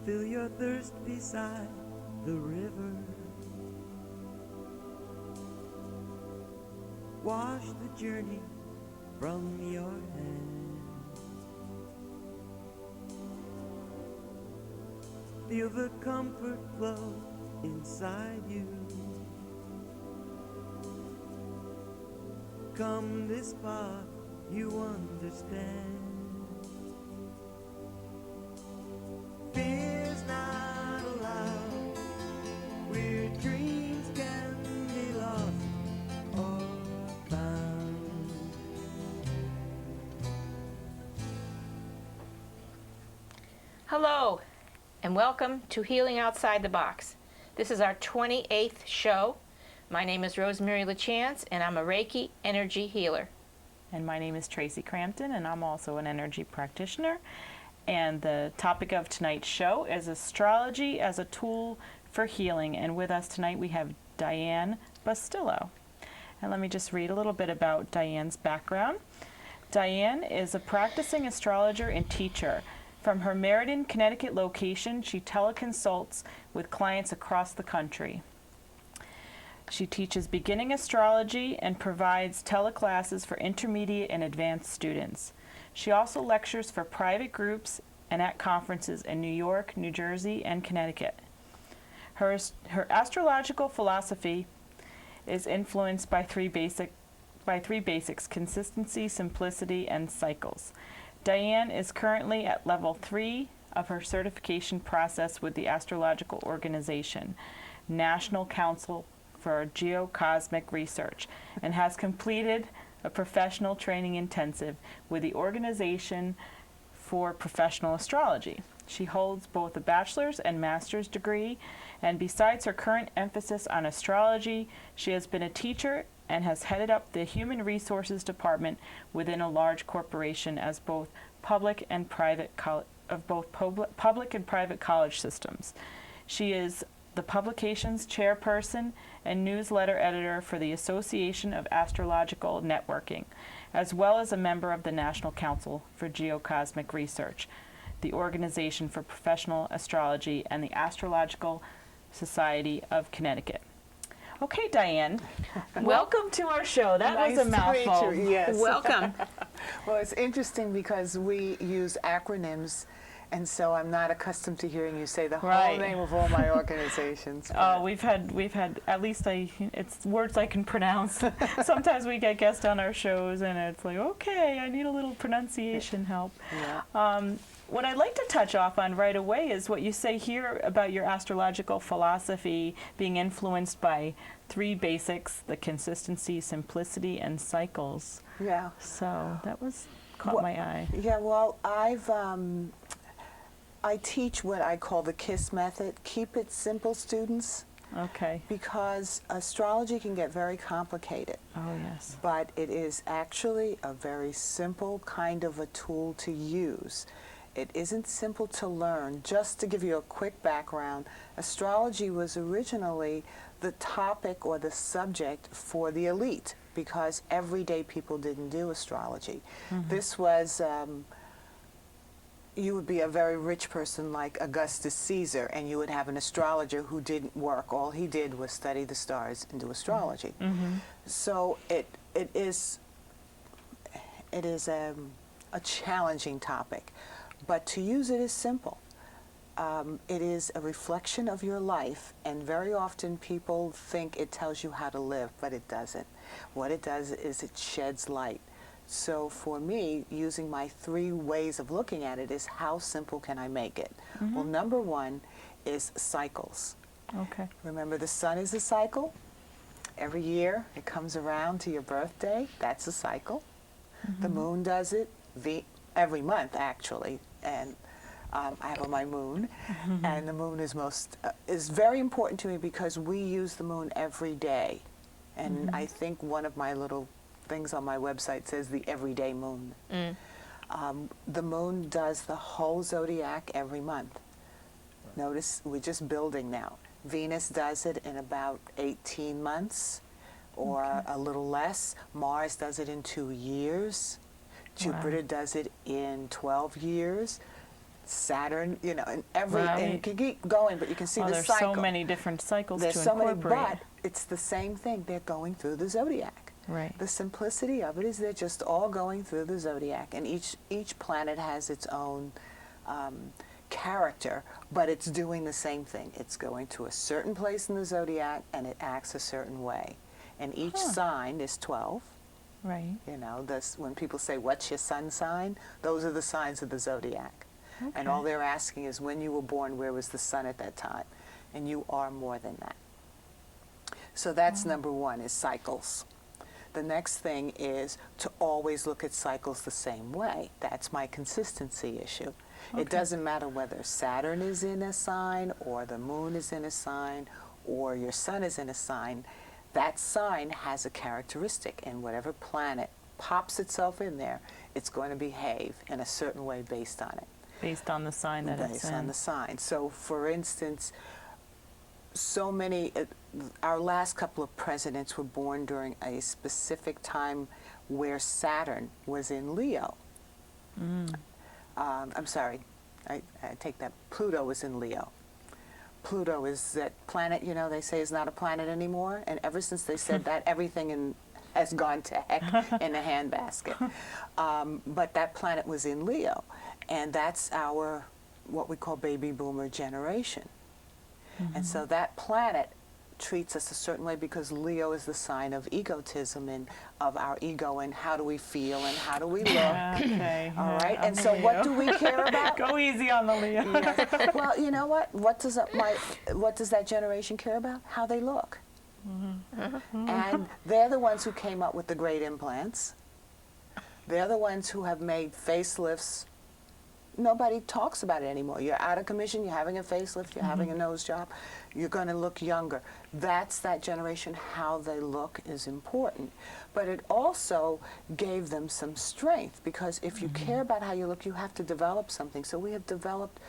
fill your thirst beside the river. Wash the journey from your hands. Feel the comfort flow inside you. Come this far, you understand. Fear's not allowed, where dreams can be lost or found. Hello, and welcome to Healing Outside the Box. This is our 28th show. My name is Rosemary Lachance, and I'm a Reiki energy healer. And my name is Traci Crampton, and I'm also an energy practitioner. And the topic of tonight's show is astrology as a tool for healing. And with us tonight we have Dian Bustillo. And let me just read a little bit about Dian's background. Dian is a practicing astrologer and teacher. From her Meriden, Connecticut location, she teleconsults with clients across the country. She teaches beginning astrology and provides teleclasses for intermediate and advanced students. She also lectures for private groups and at conferences in New York, New Jersey, and Connecticut. Her astrological philosophy is influenced by three basics: consistency, simplicity, and cycles. Dian is currently at level 3 of her certification process with the Astrological Organization, National Council for Geocosmic Research, and has completed a professional training intensive with the Organization for Professional Astrology. She holds both a bachelor's and master's degree, and besides her current emphasis on astrology, she has been a teacher and has headed up the Human Resources Department within a large corporation as both public and private college systems. She is the publications chairperson and newsletter editor for the Association of Astrological Networking, as well as a member of the National Council for Geocosmic Research, the Organization for Professional Astrology, and the Astrological Society of Connecticut. Okay, Dian, welcome to our show. That was a mouthful. To meet you. Yes. Welcome. Well, it's interesting because we use acronyms, and so I'm not accustomed to hearing you say the whole name of all my organizations. Oh, we've had at least it's words I can pronounce. Sometimes we get guests on our shows, and it's like, okay, I need a little pronunciation help. Yeah. What I'd like to touch off on right away is what you say here about your astrological philosophy being influenced by three basics: the consistency, simplicity, and cycles. Yeah. So that caught my eye. Yeah, well, I teach what I call the KISS method. Keep it simple, students. Okay. Because astrology can get very complicated. Oh, yes. But it is actually a very simple kind of a tool to use. It isn't simple to learn. Just to give you a quick background, astrology was originally the topic or the subject for the elite because everyday people didn't do astrology. Mm-hmm. This was, you would be a very rich person like Augustus Caesar, and you would have an astrologer who didn't work. All he did was study the stars and do astrology. Mm-hmm. So it is a challenging topic. But to use it is simple. It is a reflection of your life, and very often people think it tells you how to live, but it doesn't. What it does is it sheds light. So for me, using my three ways of looking at it is how simple can I make it? Mm-hmm. Well, number one is cycles. Okay. Remember, the sun is a cycle. Every year it comes around to your birthday. That's a cycle. Mm-hmm. The moon does it every month, actually, and I have on my moon, mm-hmm. and the moon is very important to me because we use the moon every day, and mm-hmm. I think one of my little things on my website says the everyday moon. Mm. The moon does the whole zodiac every month. Right. Notice we're just building now. Venus does it in about 18 months or a little less. Mars does it in 2 years. Jupiter does it in 12 years. Saturn, you know, and every, and you Right. can keep going, but you can see the There's cycle. so many different cycles There's to so many, incorporate. but it's the same thing. They're going through the zodiac. Right. The simplicity of it is they're just all going through the zodiac, and each planet has its own character, but it's doing the same thing. It's going to a certain place in the zodiac, and it acts a certain way. And each sign is 12. Right. You know, this, when people say, "What's your sun sign?" Those are the signs of the zodiac. And all they're asking is, when you were born, where was the sun at that time? And you are more than that. So that's number one, is cycles. The next thing is to always look at cycles the same way. That's my consistency issue. It doesn't matter whether Saturn is in a sign, or the moon is in a sign, or your sun is in a sign. That sign has a characteristic, and whatever planet pops itself in there, it's going to behave in a certain way based on it. Based on the sign that it's Based in. on the sign. So, for instance, so many, our last couple of presidents were born during a specific time where Saturn was in Leo. I'm sorry, I take that. Pluto was in Leo. Pluto is that planet, you know, they say is not a planet anymore. And ever since they said that, everything has gone to heck in a handbasket. But that planet was in Leo. And that's our, what we call baby boomer generation. And so that planet treats us a certain way because Leo is the sign of egotism and of our ego and how do we feel and how do we look. Okay. All right. I'm And a so what Leo. do we care about? Go easy on the Leo. Yes. Well, you know what? What does that generation care about? How they look. And they're the ones who came up with the great implants. They're the ones who have made facelifts. Nobody talks about it anymore. You're out of commission, you're having a facelift, you're having a nose job, you're going to look younger. That's that generation. How they look is important. But it also gave them some strength, because if you care about how you look, you have to develop something. So we have developed,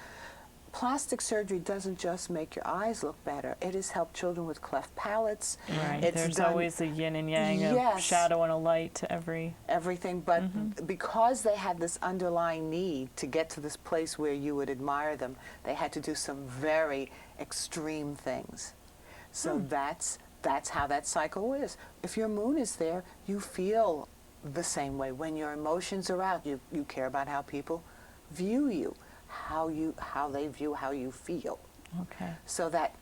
plastic surgery doesn't just make your eyes look better. It has helped children with cleft palates. Right. It's There's done always a yin and yang, a Yes. shadow and a light to every. everything, but because they had this underlying need to get to this place where you would admire them, they had to do some very extreme things. So that's how that cycle is. If your moon is there, you feel the same way. When your emotions are out, you care about how people view you, how they view how you feel. Okay. So that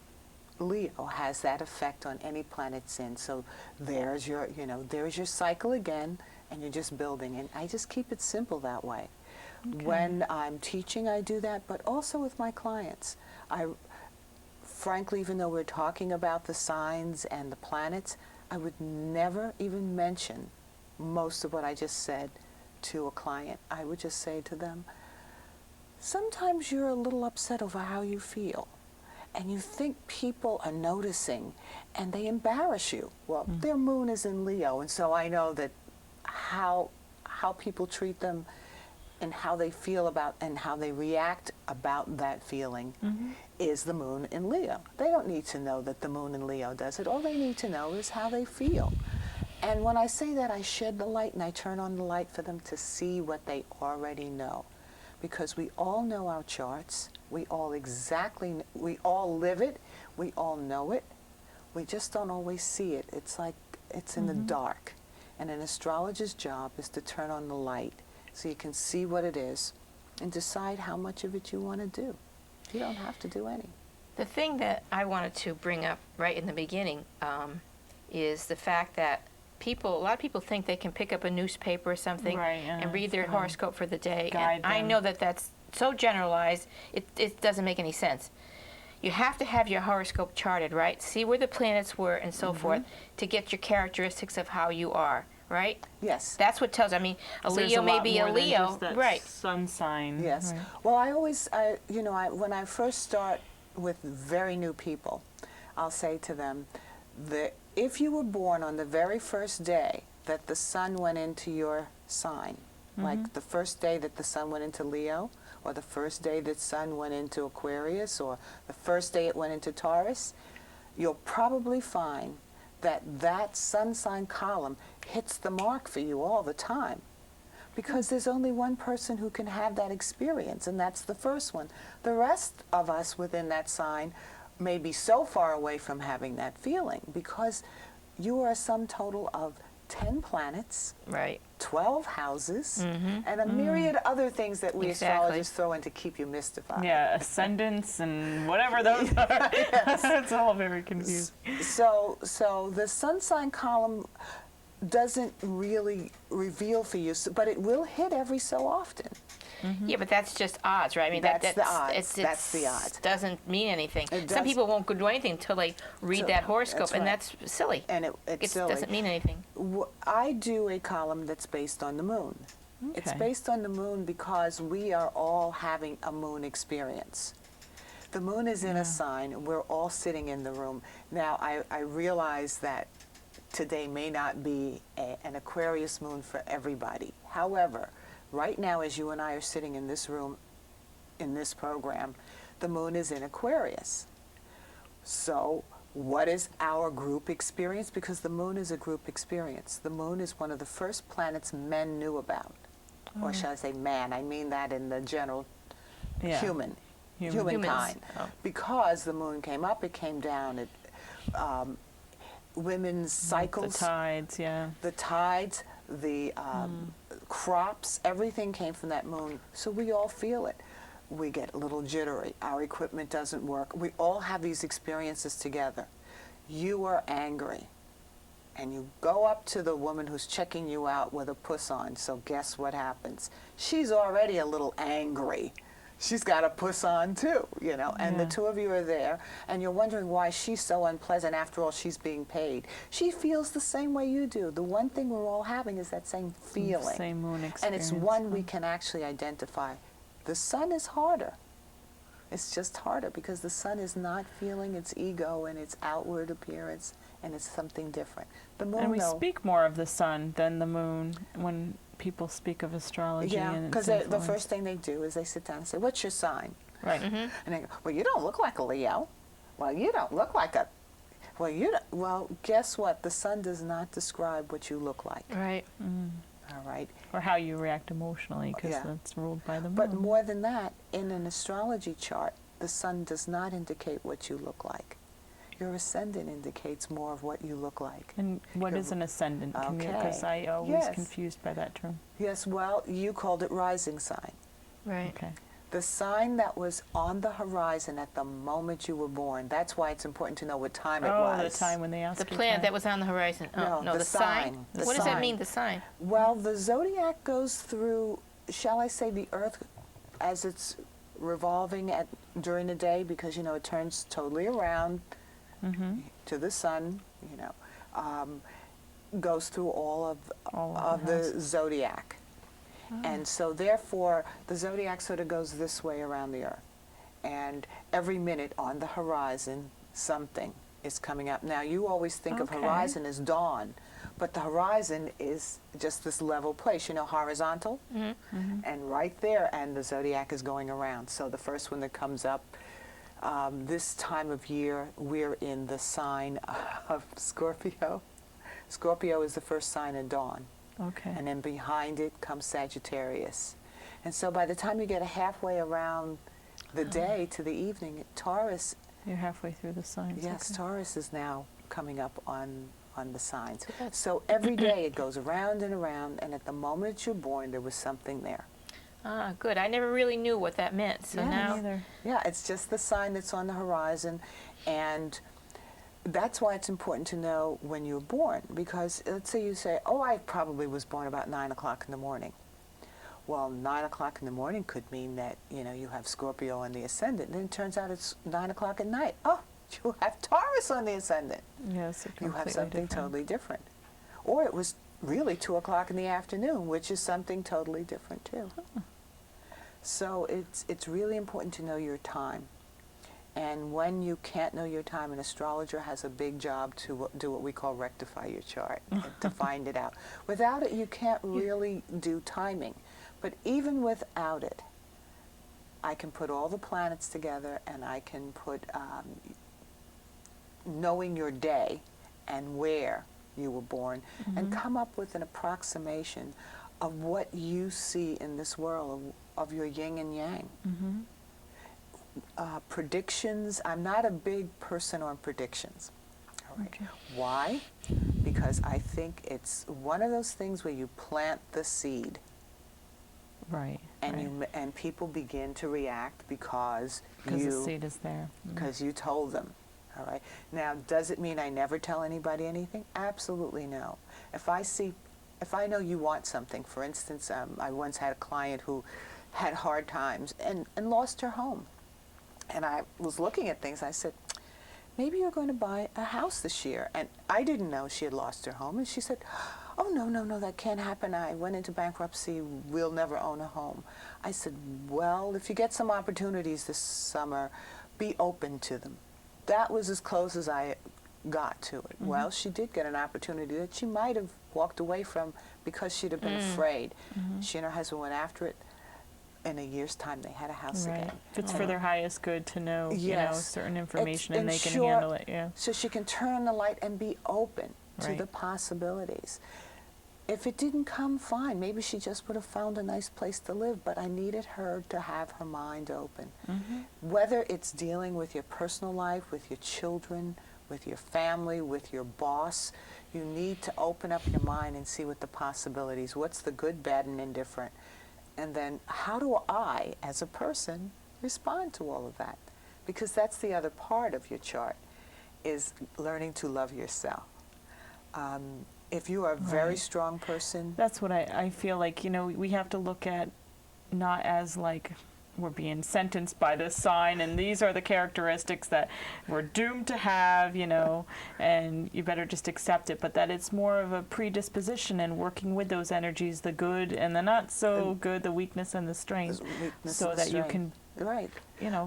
Leo has that effect on any planet it's in. So there's your, there's your cycle again, and you're just building. And I just keep it simple that way. Okay. When I'm teaching, I do that, but also with my clients. Frankly, even though we're talking about the signs and the planets, I would never even mention most of what I just said to a client. I would just say to them, sometimes you're a little upset over how you feel, and you think people are noticing, and they embarrass you. Well, their moon is in Leo, and so I know that how people treat them and how they feel about and how they react about that feeling is the moon in Leo. They don't need to know that the moon in Leo does it. All they need to know is how they feel. And when I say that, I shed the light and I turn on the light for them to see what they already know. Because we all know our charts. We all live it. We all know it. We just don't always see it. It's like it's in the dark. And an astrologer's job is to turn on the light so you can see what it is and decide how much of it you want to do. You don't have to do any. The thing that I wanted to bring up right in the beginning is the fact that a lot of people think they can pick up a newspaper or something Right, and read their for horoscope for the day. guide And I them. know that that's so generalized, it doesn't make any sense. You have to have your horoscope charted, right? See where the planets were and so forth to get your characteristics of how you are, right? Yes. That's what tells. I mean, a There's Leo may lot be a more than Leo, just that right? sun sign. Yes. Right. Well, I always, when I first start with very new people, I'll say to them that if you were born on the very first day that the sun went into your sign, like the first day that the sun went into Leo, or the first day that sun went into Aquarius, or the first day it went into Taurus, you'll probably find that that sun sign column hits the mark for you all the time. because there's only one person who can have that experience, and that's the first one. The rest of us within that sign may be so far away from having that feeling, because you are a sum total of 10 planets, Right. 12 houses, and a myriad other things that we Exactly. astrologers throw in to keep you mystified. Yeah, ascendants and whatever those are. It's all very confusing. So the sun sign column doesn't really reveal for you, but it will hit every so often. Yeah, but that's just odds, right? I mean, That's the odds. That's the odds. Doesn't mean anything. It Some does- people won't do anything until they read So- that horoscope, that's and right. that's silly. And it's It silly. doesn't mean anything. I do a column that's based on the moon. It's Okay. based on the moon because we are all having a moon experience. The moon is in a sign, and we're all sitting in the room. Now, I realize that today may not be an Aquarius moon for everybody. However, right now, as you and I are sitting in this room, in this program, the moon is in Aquarius. So, what is our group experience? Because the moon is a group experience. The moon is one of the first planets men knew about. Or shall I say man? I mean that in the general Yeah. humankind. Humans. Oh. Because the moon came up, it came down. It, women's cycles, The tides, yeah. the tides, the crops, everything came from that moon. So we all feel it. We get a little jittery. Our equipment doesn't work. We all have these experiences together. You are angry, and you go up to the woman who's checking you out with a puss on. So guess what happens? She's already a little angry. She's got a puss on too, you know, and the Yeah. two of you are there, and you're wondering why she's so unpleasant. After all, she's being paid. She feels the same way you do. The one thing we're all having is that same feeling. Same moon experience. And it's one we can actually identify. The sun is harder. It's just harder because the sun is not feeling its ego and its outward appearance, and it's something different. The moon, And we though, speak more of the sun than the moon when people speak of astrology. yeah, and because its the influence. first thing they do is they sit down and say, "What's your sign?" Right. And they go, "Well, you don't look like a Leo. Well, you don't look like a. Well, you don't. Well, guess what? The sun does not describe what you look like. Right. All right. Or how you react emotionally, because Yeah. that's ruled by the moon. But more than that, in an astrology chart, the sun does not indicate what you look like. Your ascendant indicates more of what you look like. And what is an ascendant? Because Okay. I always Yes. confused by that term. Yes, well, you called it rising sign. Right. Okay. The sign that was on the horizon at the moment you were born. That's why it's important to know what time it Oh, was. the time when they asked The you planet time. that was on the horizon. Oh, No, no, the the sign. sign. The What does that sign. mean, the sign? Well, the zodiac goes through, shall I say, the Earth as it's revolving during the day, because, you know, it turns totally around to the sun, you know, goes through all of the zodiac. And so therefore, the zodiac sort of goes this way around the Earth. And every minute on the horizon, something is coming up. Now, you always think of Okay. horizon as dawn, but the horizon is just this level place, you know, horizontal. And right there, and the zodiac is going around. So the first one that comes up, this time of year, we're in the sign of Scorpio. Scorpio is the first sign of dawn. Okay. And then behind it comes Sagittarius. And so by the time you get halfway around the day to the evening, Taurus, You're halfway through the signs. yes, okay. Taurus is now coming up on the signs. So every day it goes around and around, and at the moment you're born, there was something there. Ah, good. I never really knew what that meant. So Yeah, now, Neither. Yeah, it's just the sign that's on the horizon, and that's why it's important to know when you're born, because let's say you say, oh, I probably was born about 9 o'clock in the morning. Well, 9 o'clock in the morning could mean that, you know, you have Scorpio on the ascendant, and then it turns out it's 9 o'clock at night. Oh, you have Taurus on the ascendant. Yes, You have something totally different. Or it was really 2 o'clock in the afternoon, which is something totally different too. So it's really important to know your time. And when you can't know your time, an astrologer has a big job to do what we call rectify your chart, and to find it out. Without it, you can't really do timing. But even without it, I can put all the planets together, and I can put knowing your day and where you were born, and come up with an approximation of what you see in this world, of your yin and yang. Predictions, I'm not a big person on predictions. All right. Okay. Why? Because I think it's one of those things where you plant the seed Right. and right. and people begin to react because The seed is there. because you told them. All right. Now, does it mean I never tell anybody anything? Absolutely no. If I know you want something, for instance, I once had a client who had hard times and lost her home. And I was looking at things. I said, maybe you're going to buy a house this year. And I didn't know she had lost her home. And she said, oh, no, that can't happen. I went into bankruptcy. We'll never own a home. I said, well, if you get some opportunities this summer, be open to them. That was as close as I got to it. Well, she did get an opportunity that she might have walked away from because she'd have been afraid. She and her husband went after it. In a year's time, they had a house Right. again. If it's for their highest good to know, Yes. certain information and they can ensure- handle it. Yeah. So she can turn on the light and be open to Right. the possibilities. If it didn't come, fine. Maybe she just would have found a nice place to live, but I needed her to have her mind open. Whether it's dealing with your personal life, with your children, with your family, with your boss, you need to open up your mind and see what the possibilities, what's the good, bad, and indifferent. And then how do I, as a person, respond to all of that? Because that's the other part of your chart, is learning to love yourself. If you are a very Right. strong person, That's what I feel like, we have to look at not as like we're being sentenced by this sign and these are the characteristics that we're doomed to have, and you better just accept it, but that it's more of a predisposition and working with those energies, the good and the not so good, the weakness and the strength, weakness so and that you strength. can, Right.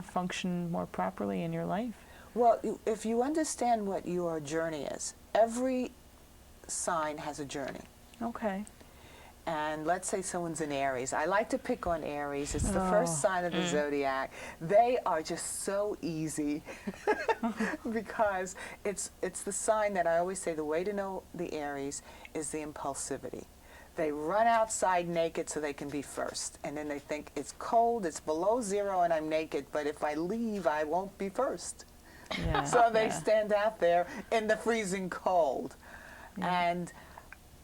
function more properly in your life. Well, if you understand what your journey is, every sign has a journey. Okay. And let's say someone's in Aries. I like to pick on Aries. It's the Oh. first sign of the zodiac. They are just so easy because it's the sign that I always say the way to know the Aries is the impulsivity. They run outside naked so they can be first. And then they think it's cold, it's below zero, and I'm naked, but if I leave, I won't be first. Yeah. So they yeah. stand out there in the freezing cold. And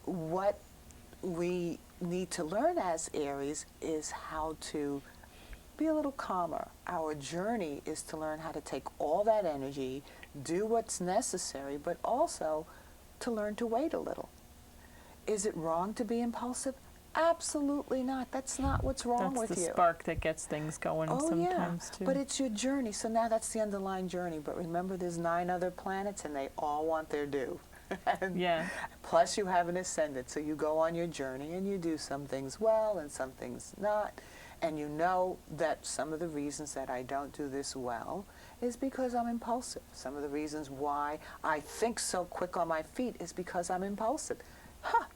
what we need to learn as Aries is how to be a little calmer. Our journey is to learn how to take all that energy, do what's necessary, but also to learn to wait a little. Is it wrong to be impulsive? Absolutely not. That's not what's wrong That's with the you. spark that gets things going sometimes too. But it's your journey. So now that's the underlying journey. But remember, there's 9 other planets, and they all want their due. And Yeah. plus, you have an ascendant, so you go on your journey, and you do some things well and some things not. And you know that some of the reasons that I don't do this well is because I'm impulsive. Some of the reasons why I think so quick on my feet is because I'm impulsive.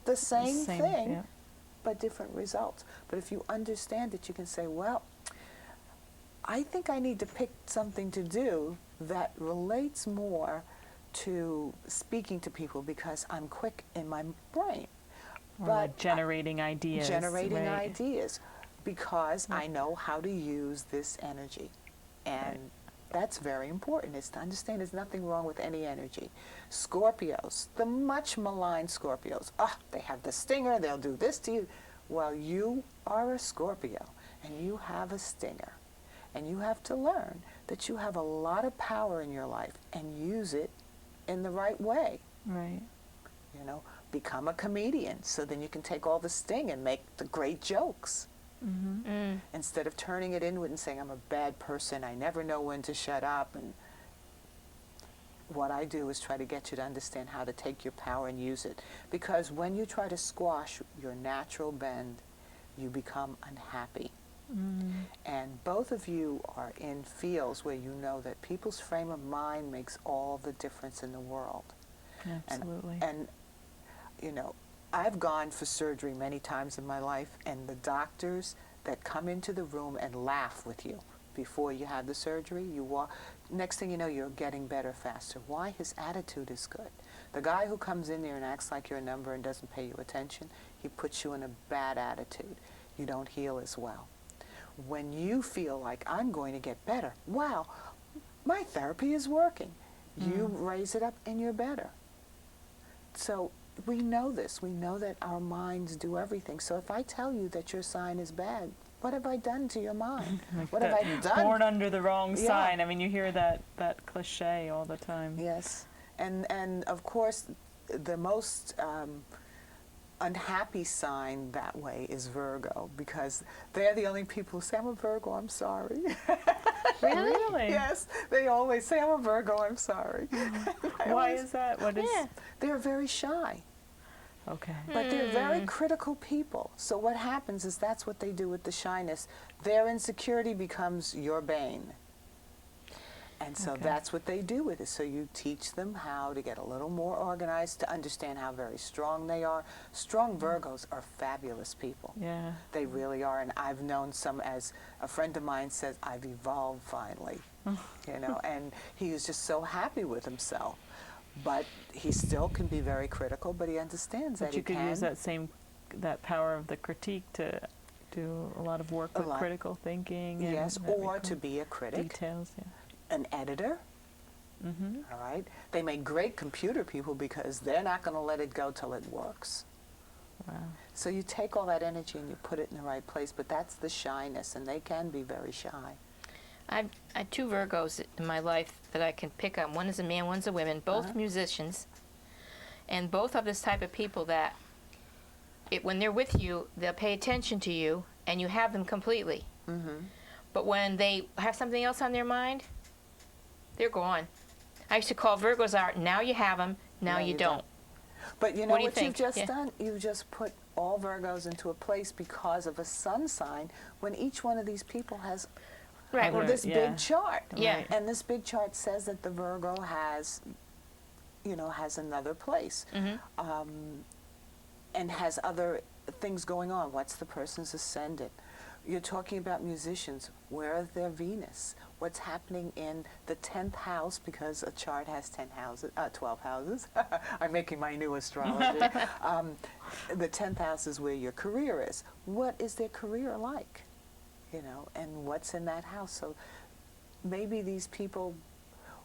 The same thing. Yeah. But different results. But if you understand it, you can say, well, I think I need to pick something to do that relates more to speaking to people because I'm quick in my brain. Or like generating ideas. Generating right. ideas because I know how to use this energy. And that's very important, is to understand there's nothing wrong with any energy. Scorpios, the much maligned Scorpios, they have the stinger, they'll do this to you. Well, you are a Scorpio and you have a stinger. And you have to learn that you have a lot of power in your life and use it in the right way. Right. Become a comedian so then you can take all the sting and make the great jokes. Instead of turning it inward and saying, I'm a bad person, I never know when to shut up. And what I do is try to get you to understand how to take your power and use it. Because when you try to squash your natural bend, you become unhappy. And both of you are in fields where you know that people's frame of mind makes all the difference in the world. Absolutely. And I've gone for surgery many times in my life, and the doctors that come into the room and laugh with you before you have the surgery, next thing you know, you're getting better faster. Why? His attitude is good. The guy who comes in there and acts like you're a number and doesn't pay you attention, he puts you in a bad attitude. You don't heal as well. When you feel like, I'm going to get better, wow, my therapy is working, you raise it up and you're better. So we know this. We know that our minds do everything. So if I tell you that your sign is bad, what have I done to your mind? Like What have I done? Born under the wrong Yeah. sign. I mean, you hear that cliche all the time. Yes. And of course, the most unhappy sign that way is Virgo, because they're the only people who say, I'm a Virgo, I'm sorry. Really? Yes, they always say, I'm a Virgo, I'm sorry. Why is that? What is? Yeah. They're very shy, Okay. but they're very critical people. So what happens is that's what they do with the shyness. Their insecurity becomes your bane. And so Okay. that's what they do with it. So you teach them how to get a little more organized, to understand how very strong they are. Strong Virgos are fabulous people. Yeah. They really are. And I've known some, as a friend of mine says, I've evolved finally. You know, and he is just so happy with himself. But he still can be very critical, but he understands But that you he could can. use that power of the critique to do a lot of work with critical thinking. And Yes, that we or call to be a critic, details. Yeah. an editor. All right, they make great computer people because they're not going to let it go till it works. Wow. So you take all that energy and you put it in the right place, but that's the shyness, and they can be very shy. I have two Virgos in my life that I can pick on. One is a man, one's a woman, both musicians, and both of this type of people that when they're with you, they'll pay attention to you, and you have them completely. But when they have something else on their mind, they're gone. I used to call Virgos out, now you have them, now you don't. But you know What do you what think? you've just Yeah. done? You've just put all Virgos into a place because of a sun sign, when each one of these people has Right. Other- this yeah. big chart. Yeah. Right. And this big chart says that the Virgo has, has another place. And has other things going on. What's the person's ascendant? You're talking about musicians. Where is their Venus? What's happening in the 10th house? Because a chart has 12 houses. I'm making my new astrology. The 10th house is where your career is. What is their career like? And what's in that house? So maybe these people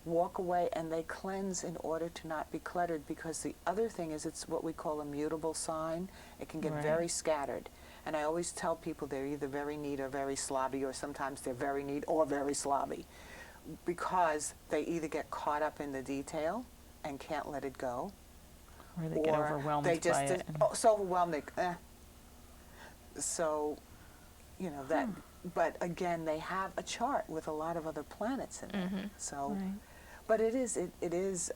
walk away and they cleanse in order to not be cluttered, because the other thing is it's what we call a mutable sign. It can get Right. very scattered. And I always tell people they're either very neat or very slobby, or sometimes they're very neat or very slobby, because they either get caught up in the detail and can't let it go, Or they get overwhelmed they just by it. so overwhelmed So, that. But again, they have a chart with a lot of other planets in it. So, Right. but it is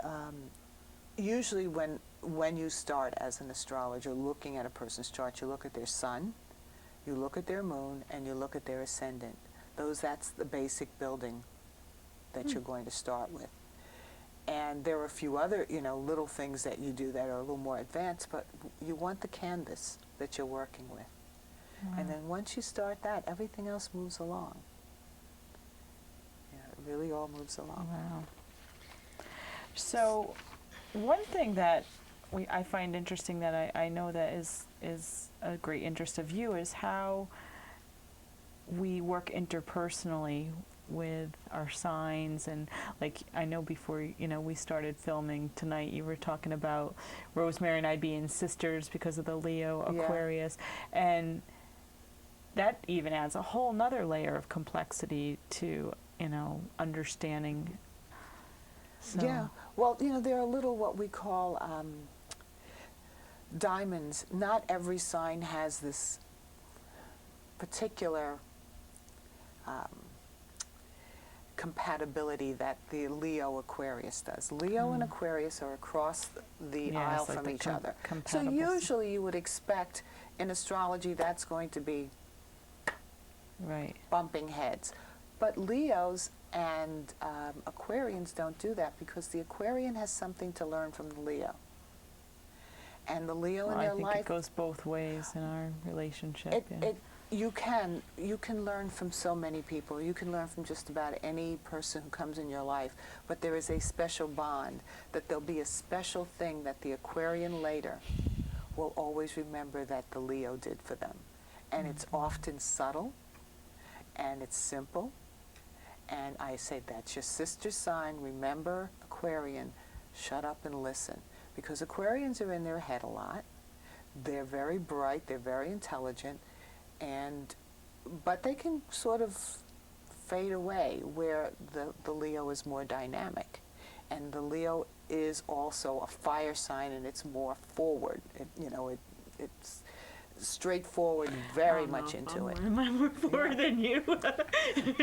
usually when you start as an astrologer looking at a person's chart, you look at their sun, you look at their moon, and you look at their ascendant. That's the basic building that you're going to start with. And there are a few other, little things that you do that are a little more advanced, but you want the canvas that you're working with. And then once you start that, everything else moves along. It really all moves along. Wow. So, one thing that I find interesting that I know that is a great interest of you is how we work interpersonally with our signs. And like, I know before we started filming tonight, you were talking about Rosemary and I being sisters because of the Leo Aquarius, and that even adds a whole nother layer of complexity to understanding. So. Yeah. Well, there are little what we call diamonds. Not every sign has this particular compatibility that the Leo Aquarius does. Leo and Aquarius are across the aisle like from the each other. So compatible. usually you would expect in astrology that's going to be Right. bumping heads. But Leos and Aquarians don't do that, because the Aquarian has something to learn from the Leo. And the Leo in I their think life, it goes both ways in our relationship. you can learn from so many people. You can learn from just about any person who comes in your life, but there is a special bond, that there'll be a special thing that the Aquarian later will always remember that the Leo did for them. And it's often subtle, and it's simple. And I say, that's your sister sign. Remember, Aquarian, shut up and listen. Because Aquarians are in their head a lot. They're very bright, they're very intelligent, but they can sort of fade away, where the Leo is more dynamic. And the Leo is also a fire sign, and it's more forward. It's straightforward, very much into it. Am I more forward than you?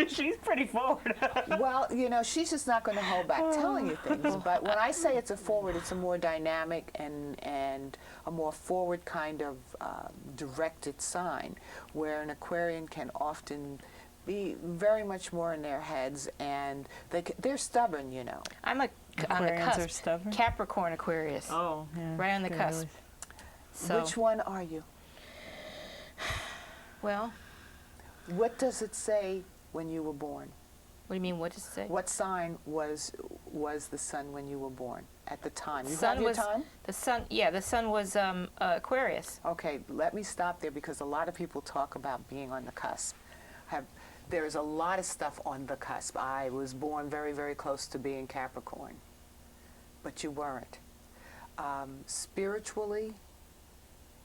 She's pretty forward. Well, she's just not going to hold back telling you things. But when I say it's a forward, it's a more dynamic and a more forward kind of directed sign, where an Aquarian can often be very much more in their heads, and they're stubborn, I'm on the Aquarians are cusp. stubborn? Capricorn Aquarius. Oh, yeah. Right on the they're cusp. really- So, Which one are you? well, What does it say when you were born? what do you mean? What does it say? What sign was the sun when you were born at the time? You Sun have your was- time? The sun. Yeah, the sun was Aquarius. Okay, let me stop there, because a lot of people talk about being on the cusp. There's a lot of stuff on the cusp. I was born very, very close to being Capricorn, but you weren't. Spiritually,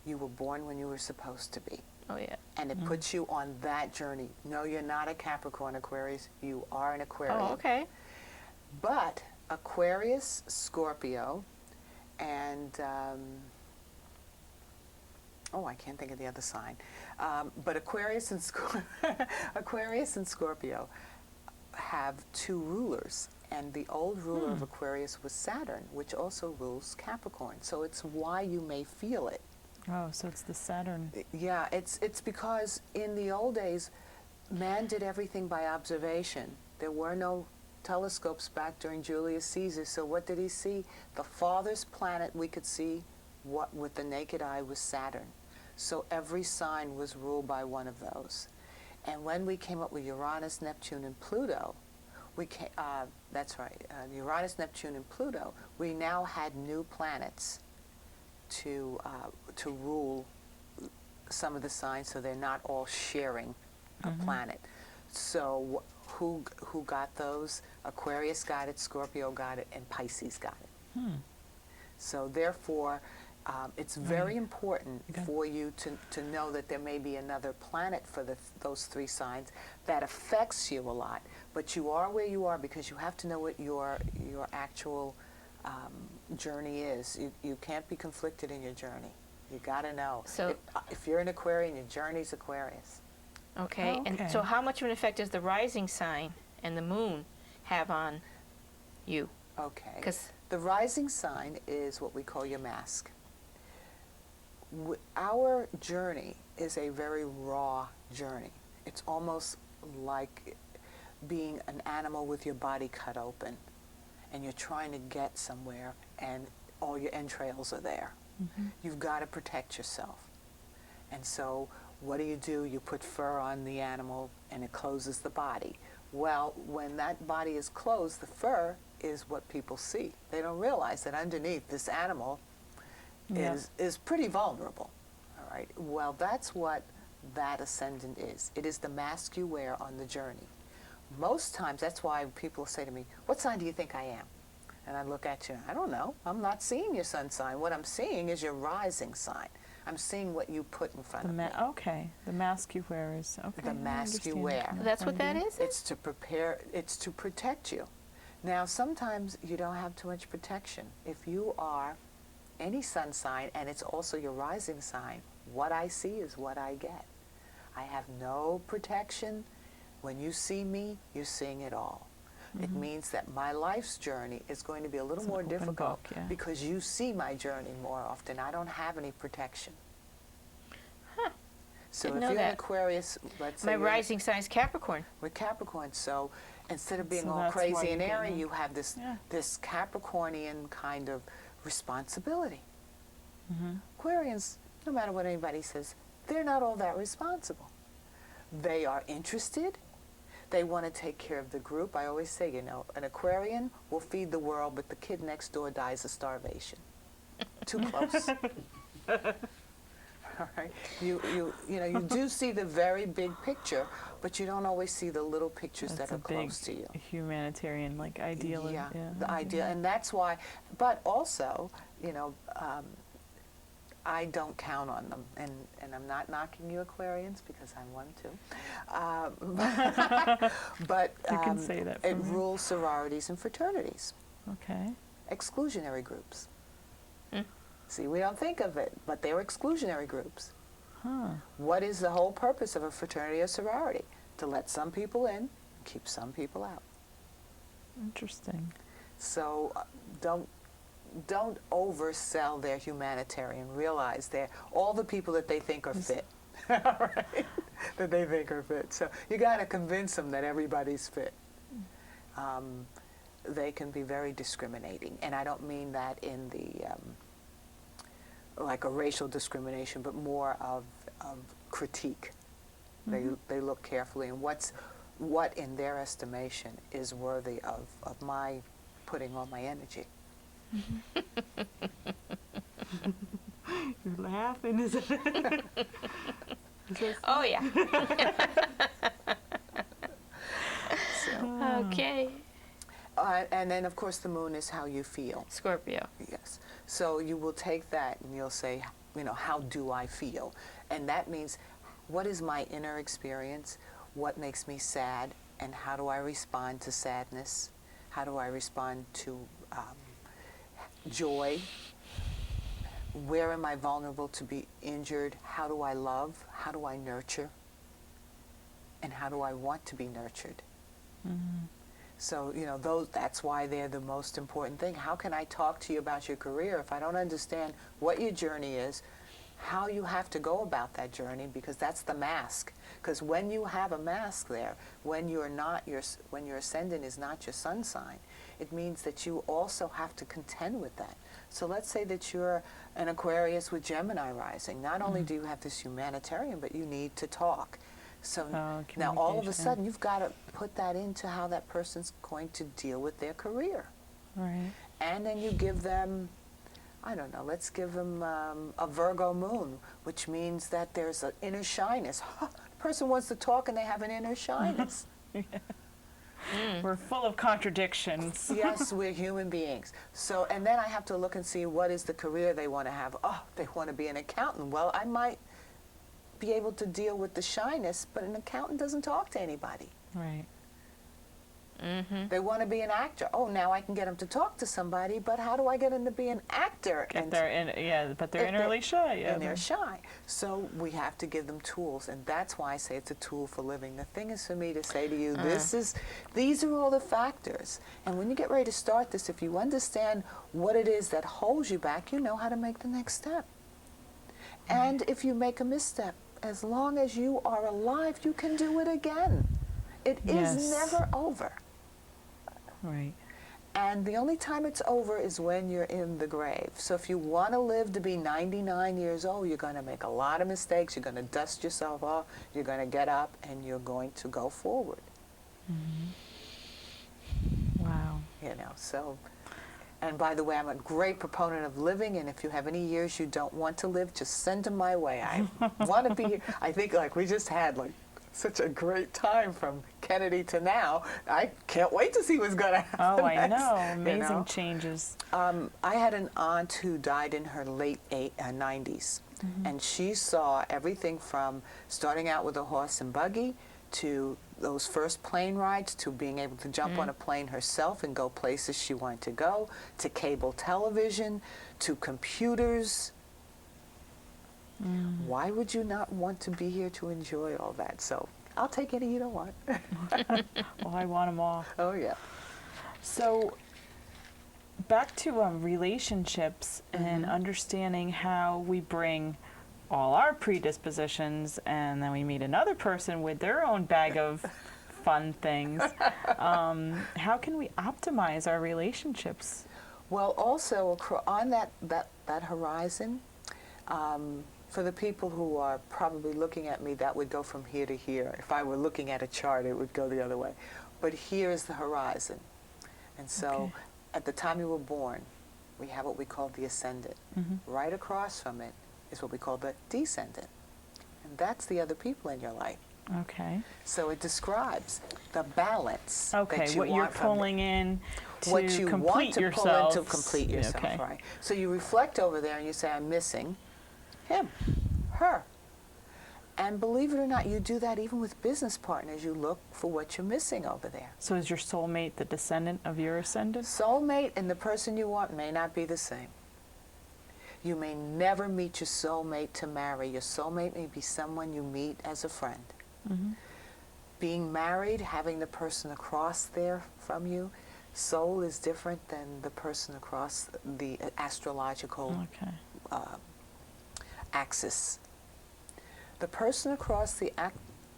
you were born when you were supposed to be. Oh yeah. And it puts you on that journey. No, you're not a Capricorn Aquarius. You are an Aquarian. Oh, okay. But Aquarius, Scorpio, and I can't think of the other sign. But Aquarius and Aquarius and Scorpio have two rulers, and the old ruler of Aquarius was Saturn, which also rules Capricorn. So it's why you may feel it. Oh, so it's the Saturn. Yeah, it's because in the old days, man did everything by observation. There were no telescopes back during Julius Caesar, so what did he see? The farthest planet we could see with the naked eye was Saturn. So every sign was ruled by one of those. And when we came up with Uranus, Neptune, and Pluto, Uranus, Neptune, and Pluto, we now had new planets to rule some of the signs, so they're not all sharing a planet. So who got those? Aquarius got it, Scorpio got it, and Pisces got it. So therefore, it's very important for you to know that there may be another planet for those three signs that affects you a lot. But you are where you are because you have to know what your actual journey is. You can't be conflicted in your journey. You got to know. So if you're an Aquarian, your journey's Aquarius. Okay. Oh, okay. And so how much of an effect does the rising sign and the moon have on you? Okay. Because The rising sign is what we call your mask. Our journey is a very raw journey. It's almost like being an animal with your body cut open, and you're trying to get somewhere, and all your entrails are there. You've got to protect yourself. And so what do? You put fur on the animal, and it closes the body. Well, when that body is closed, the fur is what people see. They don't realize that underneath, this animal is pretty vulnerable. All right. Well, that's what that ascendant is. It is the mask you wear on the journey. Most times, that's why people say to me, "What sign do you think I am?" And I look at you, I don't know. I'm not seeing your sun sign. What I'm seeing is your rising sign. I'm seeing what you put in front of me. Okay, the mask you wear is okay. The mask you I understand wear. from that's what point that of view. is? It's to prepare, it's to protect you. Now, sometimes you don't have too much protection. If you are any sun sign and it's also your rising sign, what I see is what I get. I have no protection. When you see me, you're seeing it all. It means that my life's journey is going to be a little It's an more open difficult book, yeah. because you see my journey more often. I don't have any protection. So Didn't if know you're an that. Aquarius, let's say My you're rising sign is Capricorn. with Capricorn, so instead of being So all that's why crazy you and get airy, more- you have this Yeah. this Capricornian kind of responsibility. Aquarians, no matter what anybody says, they're not all that responsible. They are interested. They want to take care of the group. I always say, an Aquarian will feed the world, but the kid next door dies of starvation. Too close. All right. You do see the very big picture, but you don't always see the little pictures That's that a are close big to you. humanitarian like ideal. Yeah, Yeah. the idea, and that's why. But also, you know, I don't count on them, and I'm not knocking you Aquarians because I'm one too. But You can say that it for me. rules sororities and fraternities, Okay. exclusionary groups. Hmm. See, we don't think of it, but they're exclusionary groups. Huh. What is the whole purpose of a fraternity or sorority? To let some people in, keep some people out. Interesting. So don't oversell their humanitarian. Realize they're all the people that they think are fit, right? That they think are fit. So you got to convince them that everybody's fit. They can be very discriminating, and I don't mean that in the like a racial discrimination, but more of critique. They look carefully, and what in their estimation is worthy of my putting all my energy. You're laughing, is it? Oh, yeah. So, Okay. and then, of course, the moon is how you feel. Scorpio. Yes. So you will take that and you'll say, you know, how do I feel? And that means, what is my inner experience? What makes me sad? And how do I respond to sadness? How do I respond to joy? Where am I vulnerable to be injured? How do I love? How do I nurture? And how do I want to be nurtured? Mm-hmm. So, you know, that's why they're the most important thing. How can I talk to you about your career if I don't understand what your journey is, how you have to go about that journey, because that's the mask. Because when you have a mask there, when your ascendant is not your sun sign, it means that you also have to contend with that. So let's say that you're an Aquarius with Gemini rising. Not only do you have this humanitarian, but you need to talk. So now all of a sudden you've got to put that into how that person's going to deal with their career. Right. And then you give them, I don't know, let's give them a Virgo moon, which means that there's an inner shyness. The person wants to talk and they have an inner shyness. We're full of contradictions. Yes, we're human beings. So, and then I have to look and see what is the career they want to have. Oh, they want to be an accountant. Well, I might be able to deal with the shyness, but an accountant doesn't talk to anybody. Right. Mm-hmm. They want to be an actor. Oh, now I can get them to talk to somebody, but how do I get them to be an actor? But they're innerly shy. Yeah. And they're shy. So we have to give them tools, and that's why I say it's a tool for living. The thing is for me to say to you, these are all the factors. And when you get ready to start this, if you understand what it is that holds you back, you know how to make the next step. And if you make a misstep, as long as you are alive, you can do it again. It is never over. Right. And the only time it's over is when you're in the grave. So if you want to live to be 99 years old, you're going to make a lot of mistakes. You're going to dust yourself off. You're going to get up, and you're going to go forward. Mm-hmm. Wow. You know, so... And by the way, I'm a great proponent of living, and if you have any years you don't want to live, just send them my way. I want to be here. I think like we just had like such a great time from Kennedy to now. I can't wait to see what's going to happen. Oh, I next, know. Amazing you know? changes. I had an aunt who died in her late 90s, and she saw everything from starting out with a horse and buggy to those first plane rides, to being able to jump on a plane herself and go places she wanted to go, to cable television, to computers. Why would you not want to be here to enjoy all that? So I'll take any you don't want. Well, I want them all. Oh, yeah. So back to relationships and understanding how we bring all our predispositions, and then we meet another person with their own bag of fun things. How can we optimize our relationships? Well, also on that horizon, for the people who are probably looking at me, that would go from here to here. If I were looking at a chart, it would go the other way. But here is the horizon. And so at the time you were born, we have what we call the ascendant. Right across from it is what we call the descendant. And that's the other people in your life. Okay. So it describes the balance Okay, that you what want you're from pulling in to what you complete want to yourself. pull in to complete yourself, Okay. right? So you reflect over there and you say, I'm missing him, her. And believe it or not, you do that even with business partners. You look for what you're missing over there. So is your soulmate the descendant of your ascendant? Soulmate and the person you want may not be the same. You may never meet your soulmate to marry. Your soulmate may be someone you meet as a friend. Mm-hmm. Being married, having the person across there from you, soul is different than the person across the astrological Okay. axis. The person across the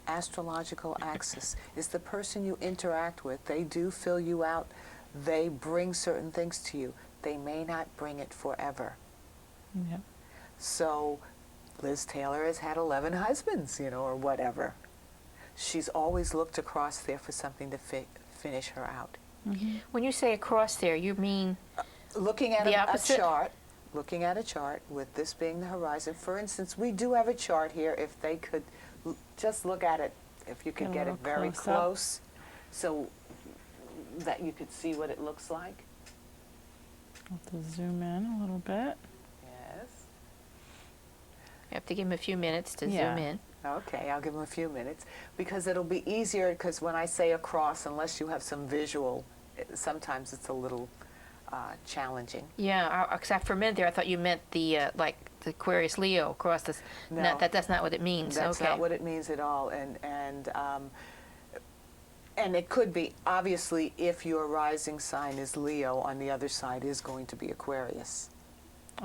astrological axis is the person you interact with. They do fill you out. They bring certain things to you. They may not bring it forever. Yeah. So Liz Taylor has had 11 husbands, or whatever. She's always looked across there for something to finish her out. Mm-hmm. When you say across there, you mean Looking at the a opposite? chart, looking at a chart with this being the horizon. For instance, we do have a chart here. If they could just look at it, if you could Get a get it little very close up. close so that you could see what it looks like. I'll have to zoom in a little bit. Yes. you have to give him a few minutes to Yeah. zoom in. Okay, I'll give them a few minutes because it'll be easier, because when I say across, unless you have some visual, sometimes it's a little challenging. Yeah, except for a minute there, I thought you meant the like the Aquarius Leo across this. No. That's not what it means. That's okay. not what it means at all. And it could be, obviously, if your rising sign is Leo, on the other side is going to be Aquarius.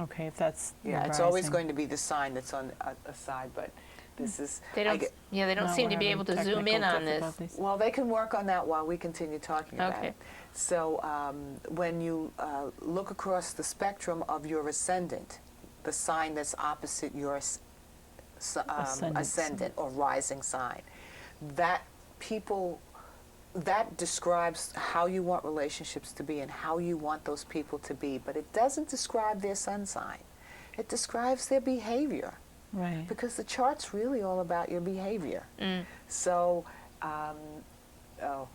Okay, if that's Yeah, your it's always rising. going to be the sign that's on a side, but this is... They I don't. get- Yeah, they don't No, seem we're to be having able to zoom in technical on this. difficulties. Well, they can work on that while we continue talking about Okay. it. So when you look across the spectrum of your ascendant, the sign that's opposite your ascendant or rising sign, that describes how you want relationships to be and how you want those people to be, but it doesn't describe their sun sign. It describes their behavior, Right. because the chart's really all about your behavior. Mm. So,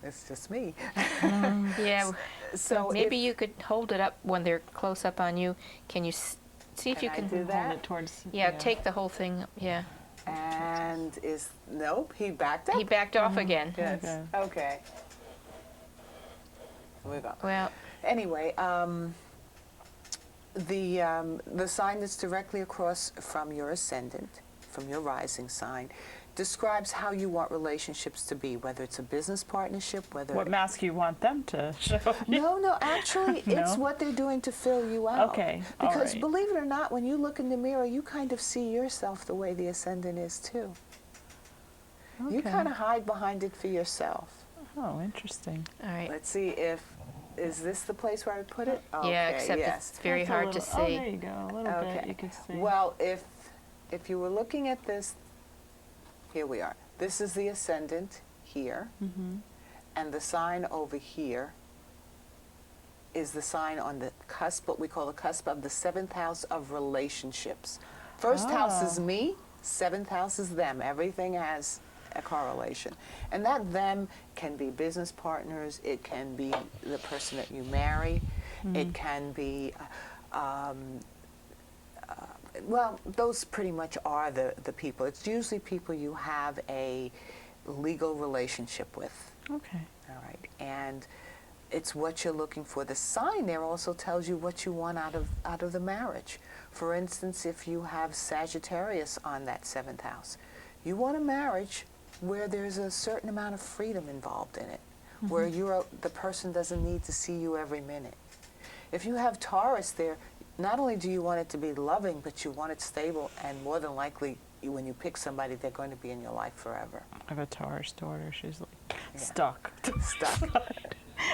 it's just me. Yeah. So Maybe you could hold it up when they're close up on you. Can you see if Can you I can do that? Hold it towards. Yeah, take the whole thing. Yeah. And nope, he backed up? He backed off again. Yes. Okay. Okay. Move on. Well, Anyway, the sign that's directly across from your ascendant, from your rising sign, describes how you want relationships to be, whether it's a business partnership, whether... What mask you want them to show you? No, actually, it's No? what they're doing to fill you out. Okay, all Because right. believe it or not, when you look in the mirror, you kind of see yourself the way the ascendant is too. You Okay. kind of hide behind it for yourself. Oh, interesting. all right. Let's see is this the place where I put it? Yeah, Okay, except yes. it's very That's a hard to little- Oh, there see. you go. A little bit you could see. Well, if you were looking at this, here we are. This is the ascendant here, Mm-hmm. and the sign over here is the sign on the cusp, what we call the cusp of the 7th house of relationships. First house is Oh. me, 7th house is them. Everything has a correlation. And that them can be business partners, it can be the person that you marry, it can be, well, those pretty much are the people. It's usually people you have a legal relationship with. Okay. All right, and it's what you're looking for. The sign there also tells you what you want out of the marriage. For instance, if you have Sagittarius on that 7th house, you want a marriage where there's a certain amount of freedom involved in it, where the person doesn't need to see you every minute. If you have Taurus there, not only do you want it to be loving, but you want it stable, and more than likely, when you pick somebody, they're going to be in your life forever. I have a Taurus daughter. She's like Yeah. stuck. Stuck.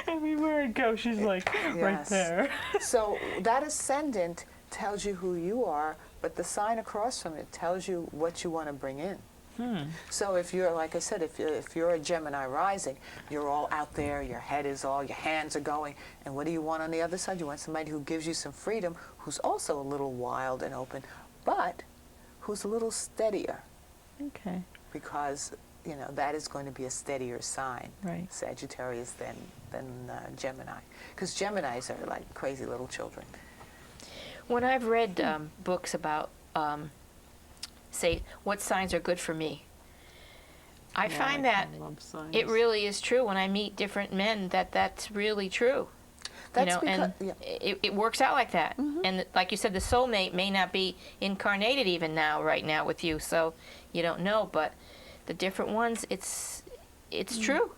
Everywhere I go, she's like right Yes. there. So that ascendant tells you who you are, but the sign across from it tells you what you want to bring in. So if you're, like I said, if you're a Gemini rising, you're all out there, your head is all, your hands are going, and what do you want on the other side? You want somebody who gives you some freedom, who's also a little wild and open, but who's a little steadier, Okay. because that is going to be a steadier sign, Right. Sagittarius, than Gemini, because Geminis are like crazy little children. When I've read books about, say, what signs are good for me, I find that it really is true when I meet different men that's really true. That's and because, it works out like that. And like you said, the soulmate may not be incarnated even right now with you, so you don't know. But the different ones, it's true.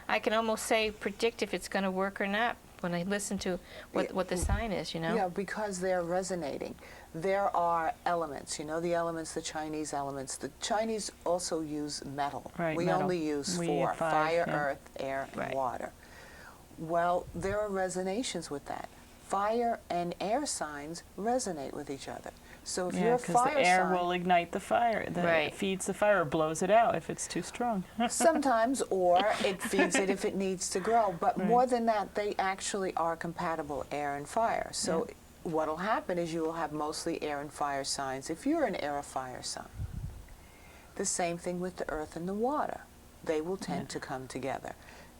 I can almost say predict if it's going to work or not when I listen to what the sign is. Yeah, because they're resonating. There are elements, the elements, the Chinese elements. The Chinese also use metal. Right, We metal. only use We four: have five, fire, yeah. earth, air, and Right. water. Well, there are resonations with that. Fire and air signs resonate with each other. So if you're Yeah, a because fire the air sign, will ignite the fire. Right. Feeds the fire, or blows it out if it's too strong. sometimes, or it feeds it if it needs to grow. But Right. more than that, they actually are compatible, air and fire. So what'll happen is you will have mostly air and fire signs if you're an air or fire sign. The same thing with the earth and the water. They will tend to come together.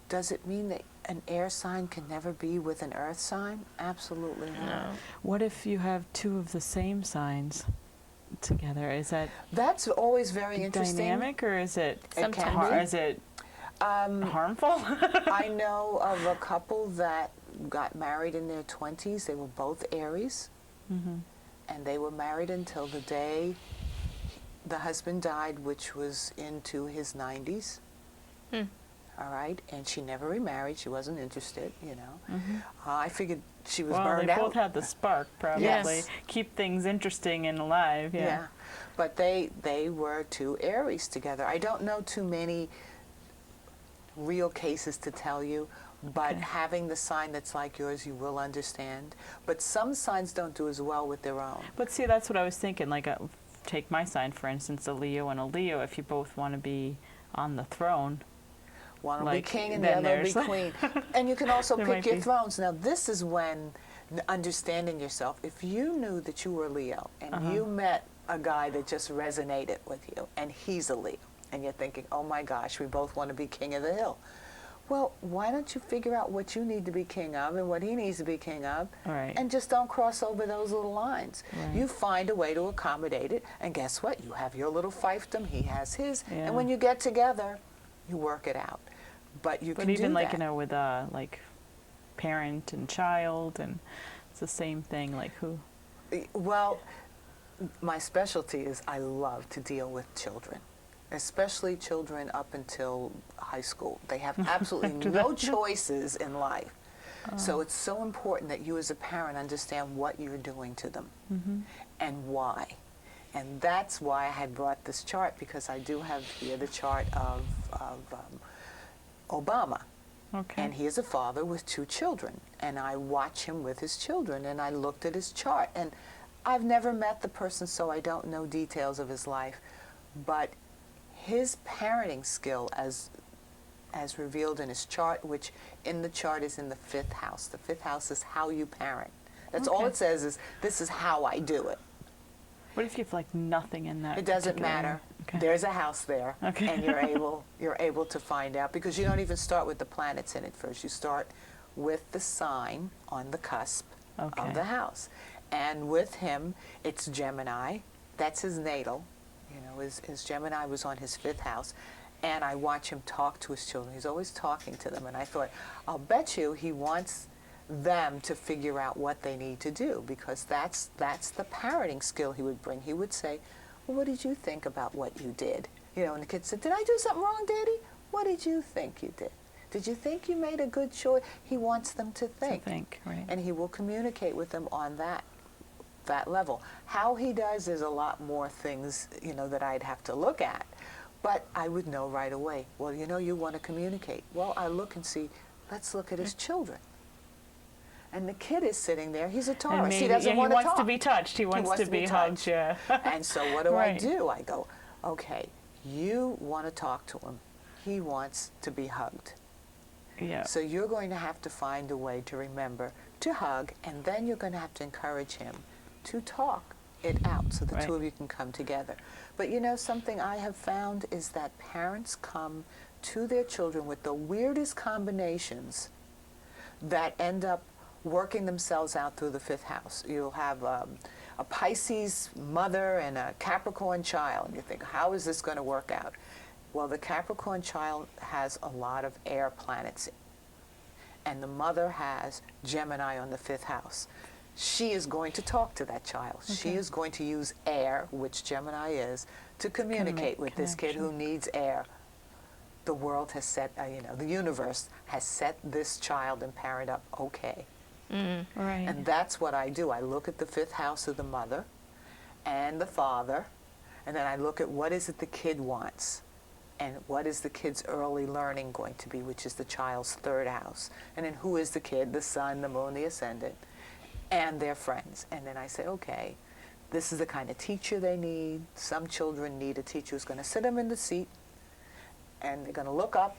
Does it mean that an air sign can never be with an earth sign? Absolutely not. No. What if you have two of the same signs together? Is that That's always very interesting. dynamic, or is it It can be. is it harmful? I know of a couple that got married in their 20s. They were both Aries, and they were married until the day the husband died, which was into his 90s. All right, and she never remarried. She wasn't interested, I figured she was Well, burned they out. both had the spark, probably. Yes. Keep things interesting and alive. Yeah. Yeah, but they were two Aries together. I don't know too many real cases to tell you, but Okay. having the sign that's like yours, you will understand. But some signs don't do as well with their own. But see, that's what I was thinking. Like, take my sign, for instance, a Leo and a Leo. If you both want to be on the throne, One will Like, be king and the then other will be there's- queen. And you can also There pick might your be. thrones. Now, this is when understanding yourself. If you knew that you were Leo and you met a guy that just resonated with you, and he's a Leo, and you're thinking, oh my gosh, we both want to be king of the hill. Well, why don't you figure out what you need to be king of and what he needs to be king of, Right. and just don't cross over those little lines. Right. You find a way to accommodate it, and guess what? You have your little fiefdom, he has his, Yeah. and when you get together, you work it out. But you but can even do like that. with like parent and child, and it's the same thing. Like who? Well, my specialty is I love to deal with children, especially children up until high school. They have absolutely no choices in life. So it's so important that you as a parent understand what you're doing to them and why. And that's why I had brought this chart, because I do have here the chart of Obama. Okay. And he is a father with 2 children. And I watch him with his children, and I looked at his chart. And I've never met the person, so I don't know details of his life. But his parenting skill, as revealed in his chart, which in the chart is in the 5th house. The 5th house is how you parent. That's all Okay. it says is, this is how I do it. What if you have like nothing in that? It doesn't particular matter. area? Okay. There's a house there, Okay. and you're able to find out, because you don't even start with the planets in it first. You start with the sign on the cusp Okay. of the house, and with him, it's Gemini. That's his natal. His Gemini was on his 5th house, and I watch him talk to his children. He's always talking to them, and I thought, I'll bet you he wants them to figure out what they need to do, because that's the parenting skill he would bring. He would say, well, what did you think about what you did? And the kid said, did I do something wrong, Daddy? What did you think you did? Did you think you made a good choice? He wants them to think. Right. And he will communicate with them on that level. How he does is a lot more things, that I'd have to look at. But I would know right away, well, you want to communicate. Well, I look and see, let's look at his children. And the kid is sitting there. He's a Taurus. And maybe, He doesn't he want to wants talk. to be touched. He wants to be hugged. touched. Yeah. And so what do I Right. do? I go, okay, you want to talk to him. He wants to be hugged. Yeah. So you're going to have to find a way to remember to hug, and then you're going to have to encourage him to talk. it out so the Right. two of you can come together. But you know, something I have found is that parents come to their children with the weirdest combinations that end up working themselves out through the fifth house. You'll have a Pisces mother and a Capricorn child, and you think, how is this going to work out? Well, the Capricorn child has a lot of air planets, and the mother has Gemini on the fifth house. She is going to talk to that child. She is going to use air, which Gemini is, to communicate with this kid who needs air. The world has set, the universe has set this child and parent up okay. Right. And that's what I do. I look at the fifth house of the mother and the father, and then I look at what is it the kid wants, and what is the kid's early learning going to be, which is the child's third house. And then who is the kid, the sun, the moon, the ascendant, and their friends. And then I say, okay, this is the kind of teacher they need. Some children need a teacher who's going to sit them in the seat, and they're going to look up,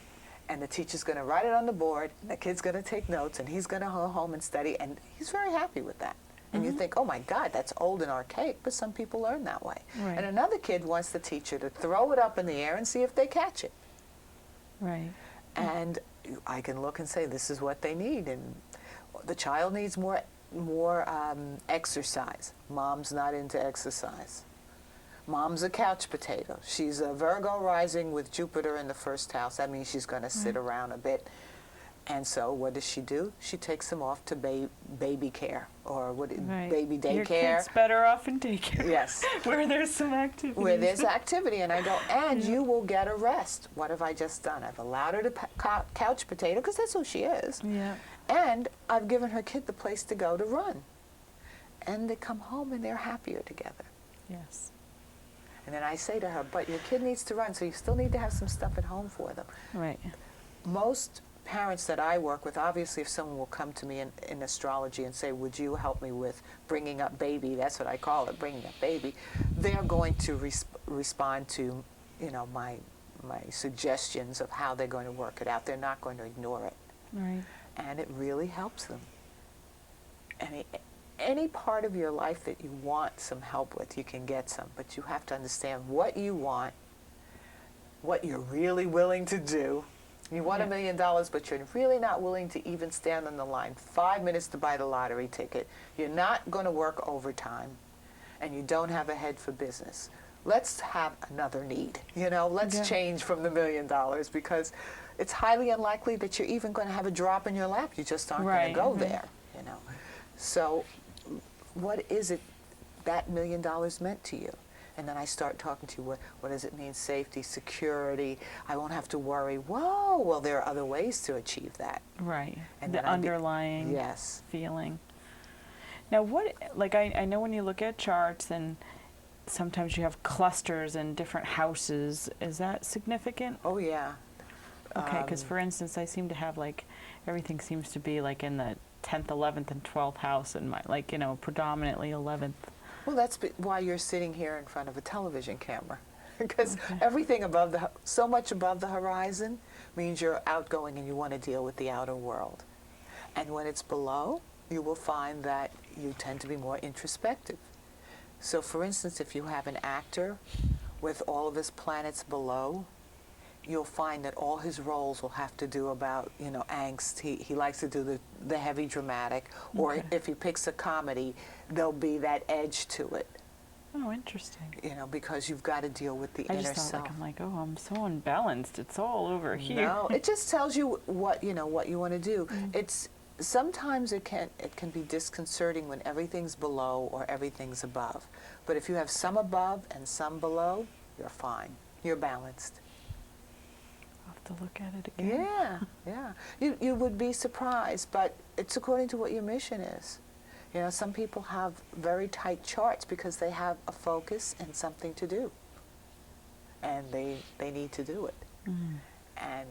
and the teacher's going to write it on the board, and the kid's going to take notes, and he's going to go home and study, and he's very happy with that. And you think, oh my God, that's old and archaic, but some people learn that way. Right. And another kid wants the teacher to throw it up in the air and see if they catch it. Right. And I can look and say, this is what they need. And the child needs more exercise. Mom's not into exercise. Mom's a couch potato. She's a Virgo rising with Jupiter in the first house. That means she's going to sit around a bit. And so what does she do? She takes them off to baby care, or baby daycare. Your kid's better off in daycare. Yes. Where there's some activity. Where there's activity. And I go, and you will get a rest. What have I just done? I've allowed her to couch potato, because that's who she is. Yeah. And I've given her kid the place to go to run. And they come home and they're happier together. Yes. And then I say to her, but your kid needs to run, so you still need to have some stuff at home for them. Right. Most parents that I work with, obviously if someone will come to me in astrology and say, would you help me with bringing up baby, that's what I call it, bringing up baby, they're going to respond to, my suggestions of how they're going to work it out. They're not going to ignore it. Right. And it really helps them. Any part of your life that you want some help with, you can get some, but you have to understand what you want, what you're really willing to do. You want $1 million, but you're really not willing to even stand on the line 5 minutes to buy the lottery ticket. You're not going to work overtime, and you don't have a head for business. Let's have another need. Let's change from the $1 million, because it's highly unlikely that you're even going to have a drop in your lap. You just aren't going to go there. So, what is it that $1 million meant to you? And then I start talking to you, what does it mean? Safety, security, I won't have to worry. Whoa, well, there are other ways to achieve that. Right. And the underlying feeling. Now, I know when you look at charts and sometimes you have clusters in different houses, is that significant? Oh, yeah. Okay, because for instance, I seem to have everything seems to be in the 10th, 11th, and 12th house, and predominantly 11th. Well, that's why you're sitting here in front of a television camera, because everything so much above the horizon means you're outgoing and you want to deal with the outer world. And when it's below, you will find that you tend to be more introspective. So for instance, if you have an actor with all of his planets below, you'll find that all his roles will have to do about, angst. He likes to do the heavy dramatic, or if he picks a comedy, there'll be that edge to it. Oh, interesting. Because you've got to deal with the inner self. self. I'm so unbalanced. It's all over here. No, it just tells you what you want to do. Sometimes it can be disconcerting when everything's below or everything's above. But if you have some above and some below, you're fine. You're balanced. To look at it again. Yeah. You would be surprised, but it's according to what your mission is. Some people have very tight charts because they have a focus and something to do, and they need to do it. And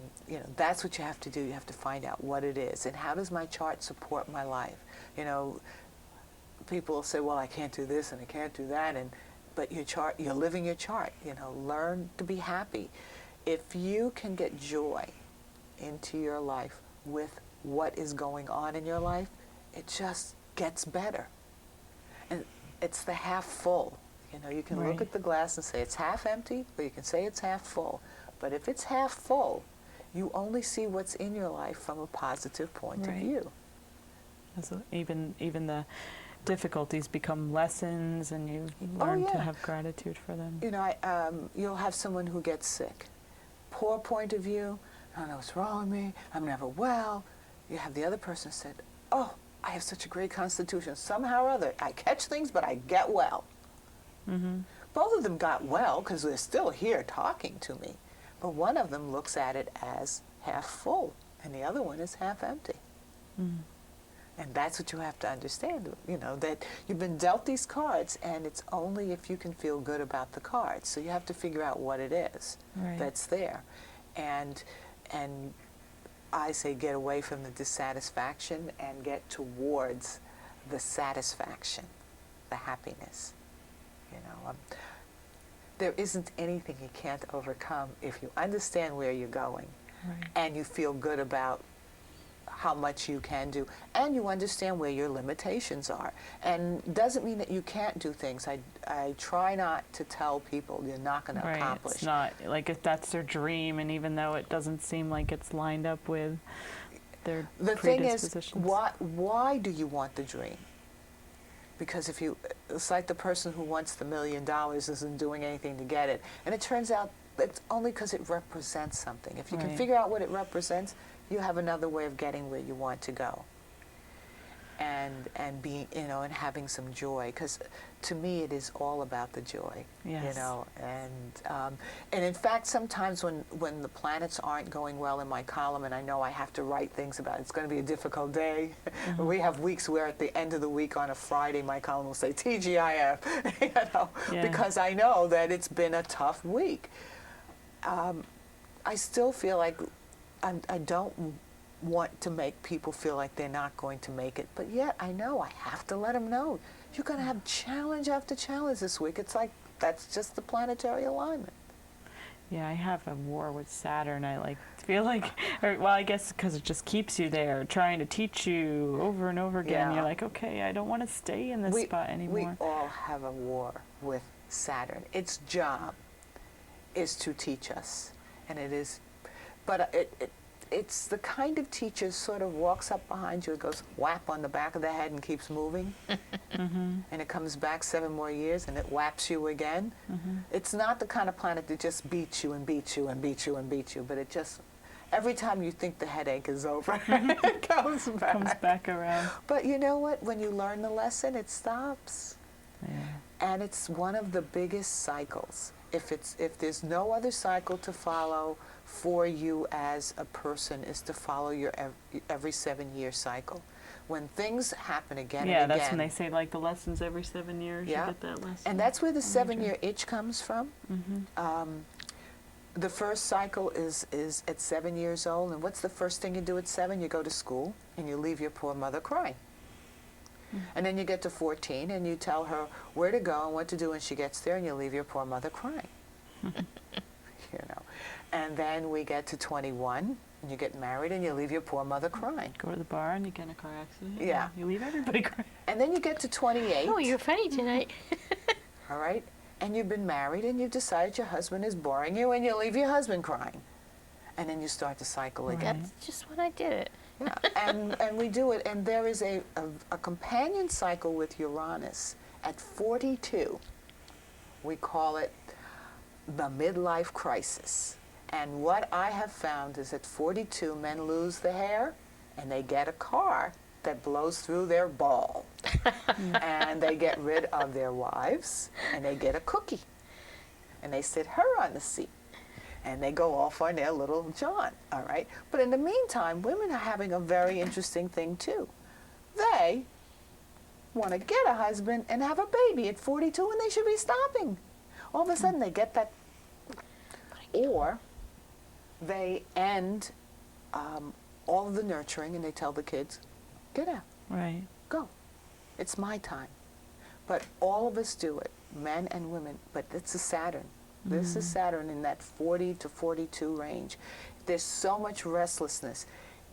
that's what you have to do. You have to find out what it is, and how does my chart support my life. People will say, well, I can't do this and I can't do that, but your chart, you're living your chart. Learn to be happy. If you can get joy into your life with what is going on in your life, it just gets better. And it's the half full. You know, you can Right. look at the glass and say it's half empty, or you can say it's half full. But if it's half full, you only see what's in your life from a positive point of Right. view. So even the difficulties become lessons, and you Oh, learn to yeah. have gratitude for them. You know, you'll have someone who gets sick. Poor point of view, I don't know what's wrong with me, I'm never well. You have the other person said, oh, I have such a great constitution. Somehow or other, I catch things, but I get well. Mm-hmm. Both of them got well because they're still here talking to me. But one of them looks at it as half full, and the other one is half empty. Mm. And that's what you have to understand, you know, that you've been dealt these cards, and it's only if you can feel good about the cards. So you have to figure out what it is Right. that's there. And I say get away from the dissatisfaction and get towards the satisfaction, the happiness. You know, there isn't anything you can't overcome if you understand where you're going Right. and you feel good about how much you can do, and you understand where your limitations are. And doesn't mean that you can't do things. I try not to tell people you're not going to Right. accomplish. It's not like if that's their dream, and even though it doesn't seem like it's lined up with their The thing is, predispositions. why do you want the dream? Because if you, it's like the person who wants the $1 million isn't doing anything to get it. And it turns out it's only because it represents something. If you can Right. figure out what it represents, you have another way of getting where you want to go. And being, you know, and having some joy. Because to me, it is all about the joy. Yes. You know, and in fact, sometimes when the planets aren't going well in my column, and I know I have to write things about it's going to be a difficult day. Mm-hmm. We have weeks where at the end of the week on a Friday, my column will say TGIF, you know, Yeah. because I know that it's been a tough week. I still feel like I don't want to make people feel like they're not going to make it, but yet I know I have to let them know you're going to have challenge after challenge this week. It's like that's just the planetary alignment. Yeah, I have a war with Saturn. I like feel like, or, well, I guess because it just keeps you there, trying to teach you over and over again. Yeah. You're like, okay, I don't want to stay in this spot anymore. We all have a war with Saturn. Its job is to teach us, and it is, but it's the kind of teacher sort of walks up behind you and goes whap on the back of the head and keeps moving. Mm-hmm. And it comes back 7 more years and it whaps you again. Mm-hmm. It's not the kind of planet that just beats you and beats you and beats you and beats you, but it just, every time you think the headache is over, it comes back. Comes back around. But you know what? When you learn the lesson, it stops. Yeah. And it's one of the biggest cycles. If there's no other cycle to follow for you as a person, is to follow your every 7-year cycle. When things happen again Yeah, and again. that's when they say like the lessons every 7 years. Yeah. You get that lesson. And that's where the Major. 7-year itch comes from. Mm-hmm. The first cycle is at 7 years old, and what's the first thing you do at 7? You go to school and you leave your poor mother crying. And then you get to 14 and you tell her where to go and what to do when she gets there, and you leave your poor mother crying. You know. And then we get to 21 and you get married and you leave your poor mother crying. Go to the bar and you get in a car accident. Yeah. You leave everybody crying. And then you get to 28. Oh, you're funny tonight. All right? And you've been married and you've decided your husband is boring you and you leave your husband crying. And then you start the cycle again. That's just when I did it. Yeah, and we do it, and there is a companion cycle with Uranus at 42. We call it the midlife crisis. And what I have found is at 42, men lose the hair, and they get a car that blows through their ball. And they get rid of their wives, and they get a cookie. And they sit her on the seat. And they go off on their little John, all right? But in the meantime, women are having a very interesting thing, too. They want to get a husband and have a baby at 42, and they should be stopping. All of a sudden, they get that. Or they end all of the nurturing, and they tell the kids, get out, Right. go. It's my time. But all of us do it, men and women, but it's a Saturn. This is Saturn in that 40 to 42 range. There's so much restlessness.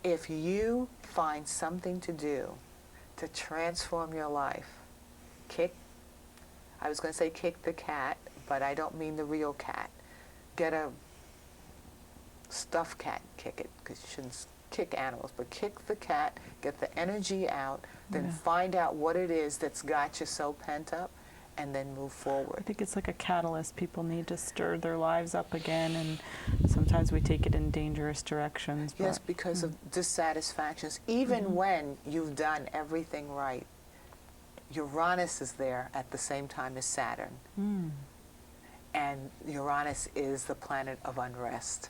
If you find something to do to transform your life, kick I was going to say kick the cat, but I don't mean the real cat. Get a stuffed cat, kick it, because you shouldn't kick animals, but kick the cat, get the energy out, then find out what it is that's got you so pent up, and then move I forward. think it's like a catalyst. People need to stir their lives up again, and sometimes we take it in dangerous directions. Yes, because of dissatisfactions. Even when you've done everything right, Uranus is there at the same time as Saturn. And Uranus is the planet of unrest.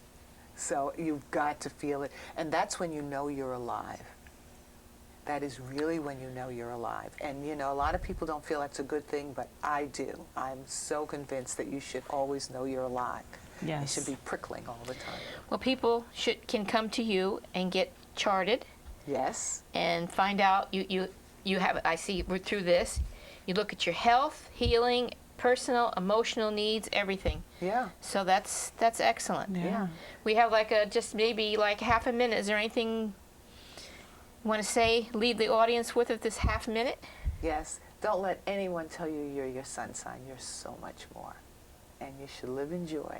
So you've got to feel it. And that's when you know you're alive. That is really when you know you're alive. And you know, a lot of people don't feel that's a good thing, but I do. I'm so convinced that you should always know you're alive. Yes. It should be prickling all the time. Well, people can come to you and get charted Yes. and find out you have, I see through this, you look at your health, healing, personal, emotional needs, everything. Yeah. So that's excellent. Yeah. We have just maybe half a minute. Is there anything you want to say, leave the audience with this half minute? Yes. Don't let anyone tell you you're your sun sign. You're so much more. And you should live in joy.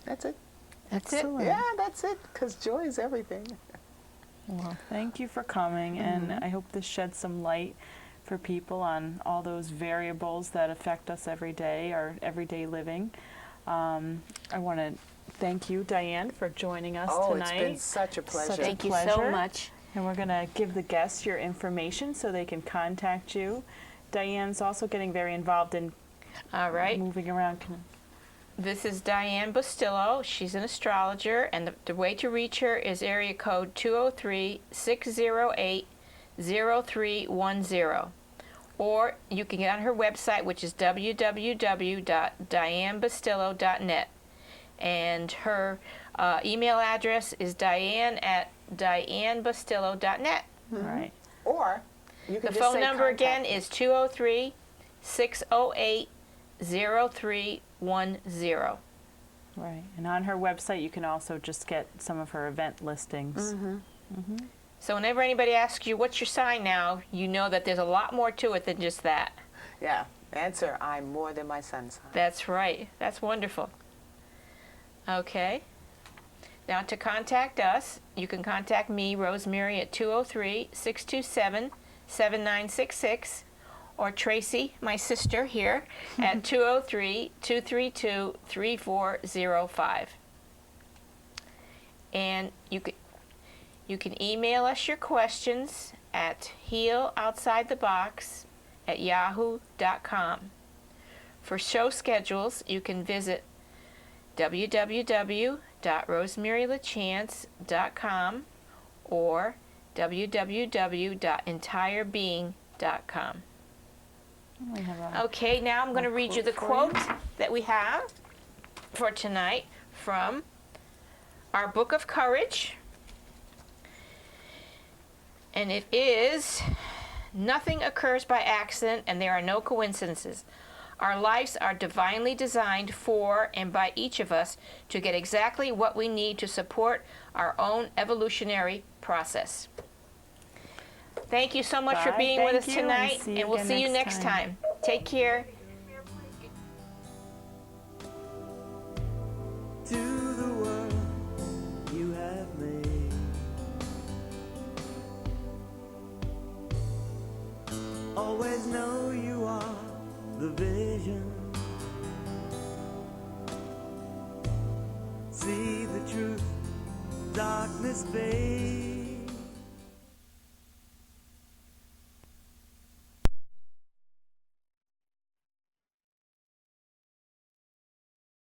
That's it. That's Excellent. Yeah, that's it, because joy is everything. Well, thank you for coming, and I hope this sheds some light for people on all those variables that affect us every day, our everyday living. I want to thank you, Diane, for joining us tonight. It's been such a pleasure. Such a Thank you so pleasure. much. And we're going to give the guests your information so they can contact you. Diane's also getting very involved in All right. moving around. This is Dian Bustillo. She's an astrologer, and the way to reach her is area code 203-608-0310. Or you can get on her website, which is www.dianebustillo.net. And her email address is diane@dianebustillo.net. Right. Or you can The just phone say number again contact me. is 203-608-0310. Right. And on her website, you can also just get some of her event listings. So whenever anybody asks you, what's your sign now, you know that there's a lot more to it than just that. Yeah. Answer, I'm more than my sun sign. That's right. That's wonderful. Okay. Now to contact us, you can contact me, Rosemary, at 203-627-7966, or Traci, my sister here, at 203-232-3405. And you can email us your questions at healoutsidethebox@yahoo.com. For show schedules, you can visit www.rosemarylachance.com or www.entirebeing.com. We have a Okay, now I'm going to read you the quote that we have for tonight from our Book of Courage. And it is, nothing occurs by accident and there are no coincidences. Our lives are divinely designed for and by each of us to get exactly what we need to support our own evolutionary process. Thank you so much for Bye. being with Thank us you, and tonight, see you and we'll again see you next next time. time. Take care. To the world you have made, always know you are the vision. See the truth, darkness fades.